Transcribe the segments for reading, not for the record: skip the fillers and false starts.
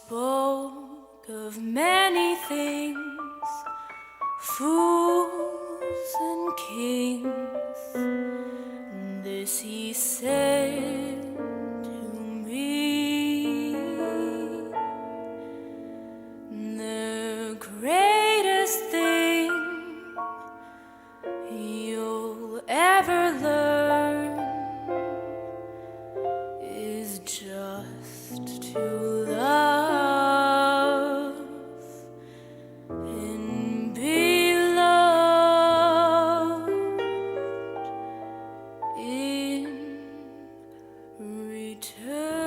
spoke of many things, fools and kings. This he said to me: the greatest thing you'll ever learn is just to love and be loved in return.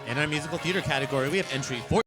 In our musical theater category, we have entry 4.